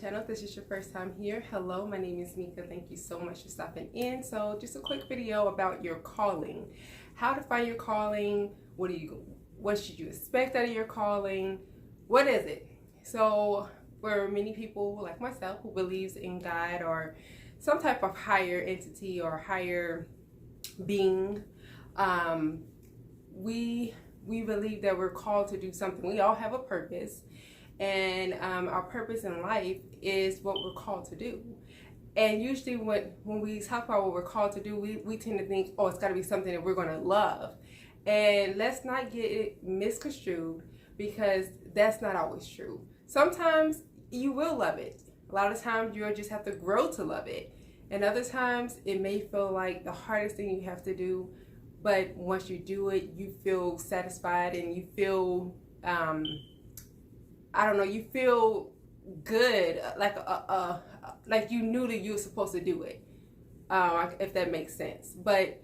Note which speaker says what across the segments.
Speaker 1: channel. If this is your first time here, hello, my name is Mika. Thank you so much for stopping in. So just a quick video about your calling, how to find your calling. What should you expect out of your calling? What is it? So for many people like myself who believes in God or some type of higher entity or higher being, we believe that we're called to do something. We all have a purpose, and our purpose in life is what we're called to do. And usually when we talk about what we're called to do, we tend to think, oh, it's got to be something that we're going to love. And let's not get it misconstrued, because that's not always true. Sometimes you will love it. A lot of times you'll just have to grow to love it. And other times it may feel like the hardest thing you have to do, but once you do it, you feel satisfied and you feel, you feel good, like you knew that you were supposed to do it, if that makes sense. But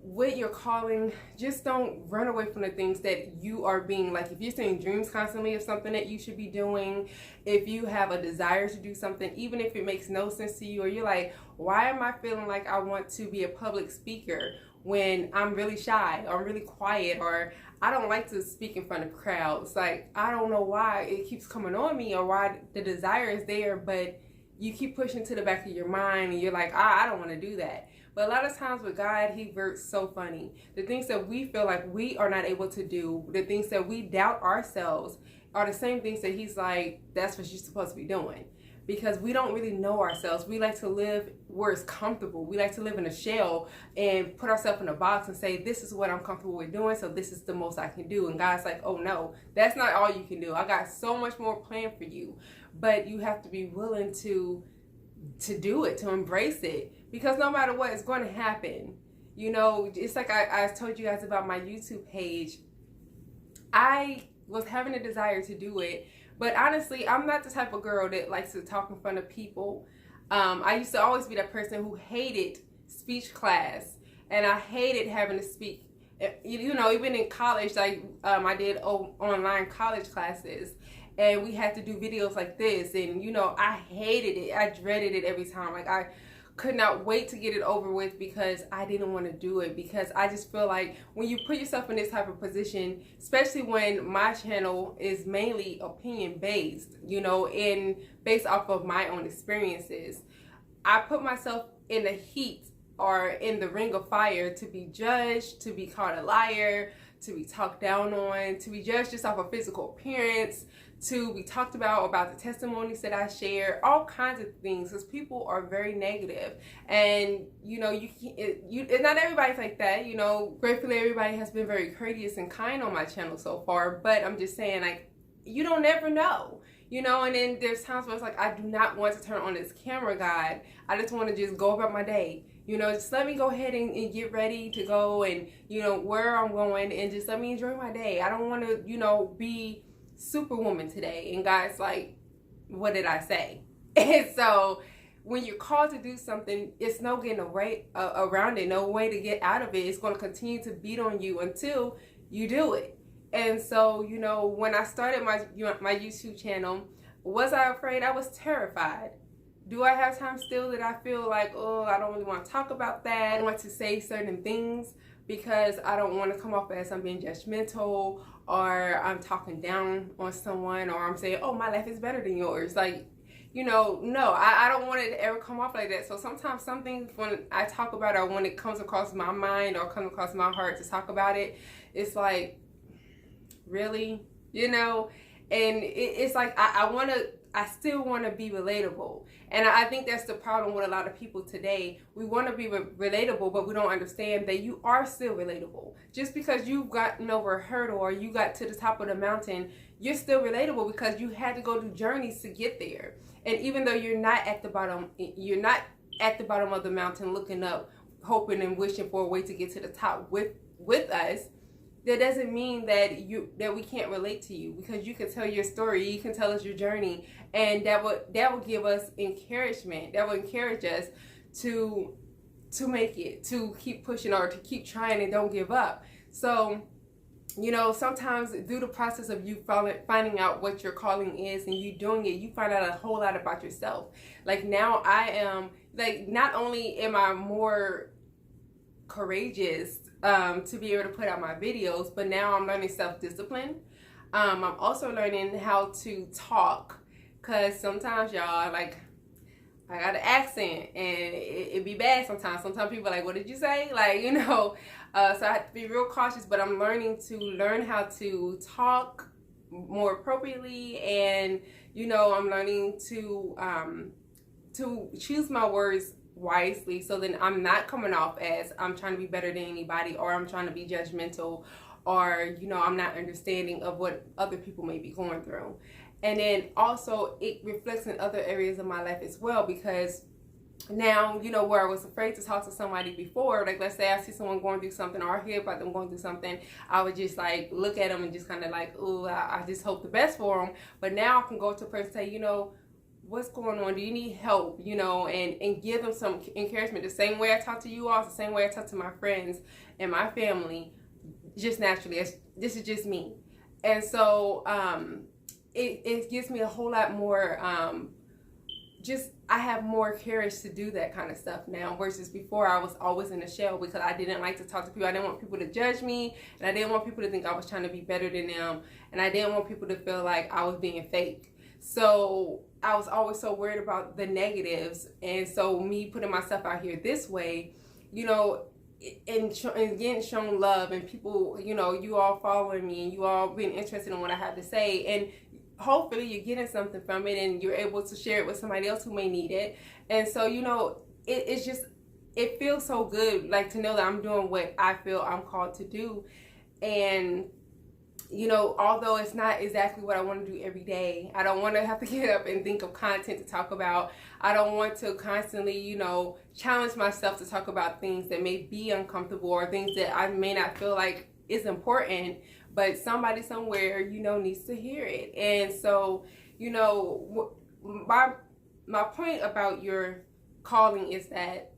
Speaker 1: with your calling, just don't run away from the things that you are being, like if you're seeing dreams constantly of something that you should be doing, if you have a desire to do something, even if it makes no sense to you, or you're like, why am I feeling like I want to be a public speaker when I'm really shy or I'm really quiet, or I don't like to speak in front of crowds? Like, I don't know why it keeps coming on me or why the desire is there, but you keep pushing to the back of your mind and you're like, I don't want to do that. But a lot of times with God, he works so funny. The things that we feel like we are not able to do, the things that we doubt ourselves, are the same things that he's like, that's what you're supposed to be doing. Because we don't really know ourselves. We like to live where it's comfortable. We like to live in a shell and put ourselves in a box and say, this is what I'm comfortable with doing, so this is the most I can do. And God's like, oh no, that's not all you can do. I got so much more planned for you. But you have to be willing to do it, to embrace it. Because no matter what, it's going to happen. You know, it's like I told you guys about my YouTube page. I was having a desire to do it. But honestly, I'm not the type of girl that likes to talk in front of people. I used to always be that person who hated speech class. And I hated having to speak. You know, even in college, like I did online college classes. And we had to do videos like this. And, you know, I hated it. I dreaded it every time. Like, I could not wait to get it over with because I didn't want to do it. Because I just feel like when you put yourself in this type of position, especially when my channel is mainly opinion based, you know, and based off of my own experiences, I put myself in the heat or in the ring of fire to be judged, to be called a liar, to be talked down on, to be judged just off of physical appearance, to be talked about the testimonies that I share, all kinds of things, because people are very negative. And you know, not everybody's like that. You know, gratefully everybody has been very courteous and kind on my channel so far, but I'm just saying, like, you don't ever know, you know. And then there's times where it's like, I do not want to turn on this camera, God. I just want to just go about my day. You know, just let me go ahead and get ready to go, and, you know, where I'm going, and just let me enjoy my day. I don't want to, you know, be Superwoman today. And God's like, what did I say? And so when you're called to do something, it's no getting away around it, no way to get out of it. It's going to continue to beat on you until you do it. And so, you know, when I started my YouTube channel, was I afraid? I was terrified. Do I have times still that I feel like, oh, I don't really want to talk about that? I don't want to say certain things because I don't want to come off as I'm being judgmental, or I'm talking down on someone, or I'm saying, oh, my life is better than yours. Like, you know, no, I don't want it to ever come off like that. So sometimes some things, when I talk about it, or when it comes across my mind or comes across my heart to talk about it, it's like, really? You know? And it's like, I still want to be relatable. And I think that's the problem with a lot of people today. We want to be relatable, but we don't understand that you are still relatable. Just because you've gotten over a hurdle or you got to the top of the mountain, you're still relatable because you had to go through journeys to get there. And even though you're not at the bottom of the mountain looking up, hoping and wishing for a way to get to the top with us, that doesn't mean that we can't relate to you, because you can tell your story, you can tell us your journey, and that will give us encouragement. That will encourage us to make it, to keep pushing or to keep trying and don't give up. So you know, sometimes through the process of you finding out what your calling is and you doing it, you find out a whole lot about yourself. Like now I am, like, not only am I more courageous to be able to put out my videos, but now I'm learning self-discipline. I'm also learning how to talk, because sometimes, y'all, like, I got an accent and it be bad sometimes. Sometimes people are like, what did you say? Like, you know, so I have to be real cautious, but I'm learning how to talk more appropriately. And, you know, I'm learning to choose my words wisely, so then I'm not coming off as I'm trying to be better than anybody, or I'm trying to be judgmental, or, you know, I'm not understanding of what other people may be going through. And then also it reflects in other areas of my life as well, because now, you know, where I was afraid to talk to somebody before, like let's say I see someone going through something, or I hear about them going through something, I would just like look at them and just kind of like, oh, I just hope the best for them. But now I can go to a person and say, you know, what's going on? Do you need help? You know, and give them some encouragement. The same way I talk to you all, the same way I talk to my friends and my family, just naturally. This is just me. And so it gives me a whole lot more, I have more courage to do that kind of stuff now, versus before I was always in a shell, because I didn't like to talk to people. I didn't want people to judge me, and I didn't want people to think I was trying to be better than them, and I didn't want people to feel like I was being fake. So I was always so worried about the negatives. And so me putting myself out here this way, you know, and getting shown love, and people, you know, you all following me and you all being interested in what I have to say, and hopefully you're getting something from it and you're able to share it with somebody else who may need it. And so, you know, it's just, it feels so good, like, to know that I'm doing what I feel I'm called to do. And, you know, although it's not exactly what I want to do every day, I don't want to have to get up and think of content to talk about. I don't want to constantly, you know, challenge myself to talk about things that may be uncomfortable, or things that I may not feel like is important, but somebody somewhere, you know, needs to hear it. And so, you know, my point about your calling is that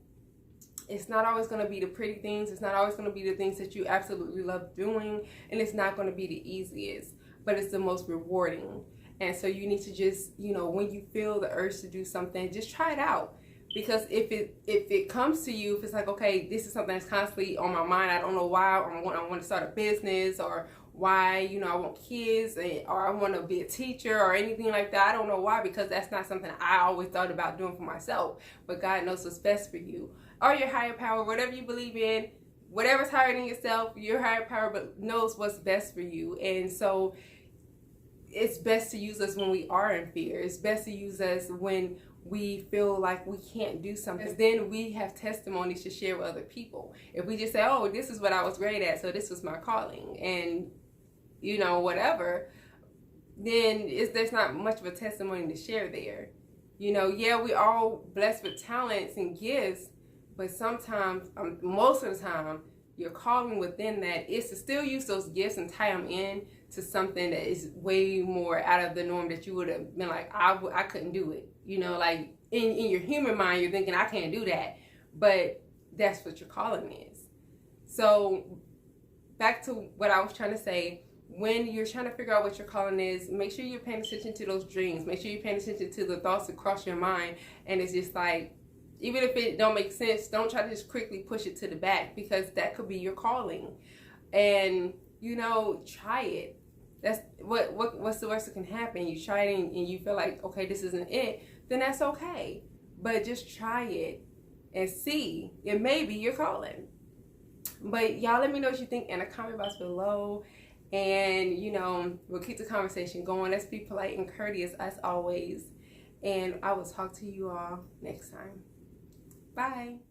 Speaker 1: it's not always going to be the pretty things. It's not always going to be the things that you absolutely love doing. And it's not going to be the easiest, but it's the most rewarding. And so you need to just, you know, when you feel the urge to do something, just try it out. Because if it comes to you, if it's like, okay, this is something that's constantly on my mind, I don't know why, or I want to start a business, or why, you know, I want kids, or I want to be a teacher, or anything like that. I don't know why, because that's not something I always thought about doing for myself. But God knows what's best for you, or your higher power, whatever you believe in, whatever's higher than yourself, your higher power but knows what's best for you. And so it's best to use us when we are in fear. It's best to use us when we feel like we can't do something. Then we have testimonies to share with other people. If we just say, oh, this is what I was great at, so this was my calling, and, you know, whatever, then there's not much of a testimony to share there. You know, yeah, we all blessed with talents and gifts, but sometimes, most of the time, your calling within that is to still use those gifts and tie them in to something that is way more out of the norm, that you would have been like, I couldn't do it. You know, like in your human mind, you're thinking, I can't do that. But that's what your calling is. So back to what I was trying to say, when you're trying to figure out what your calling is, make sure you're paying attention to those dreams. Make sure you're paying attention to the thoughts that cross your mind. And it's just like, even if it don't make sense, don't try to just quickly push it to the back, because that could be your calling. And, you know, try it. That's what's the worst that can happen? You try it and you feel like, okay, this isn't it, then that's okay. But just try it and see. It may be your calling. But y'all, let me know what you think in the comment box below. And, you know, we'll keep the conversation going. Let's be polite and courteous as always. And I will talk to you all next time. Bye.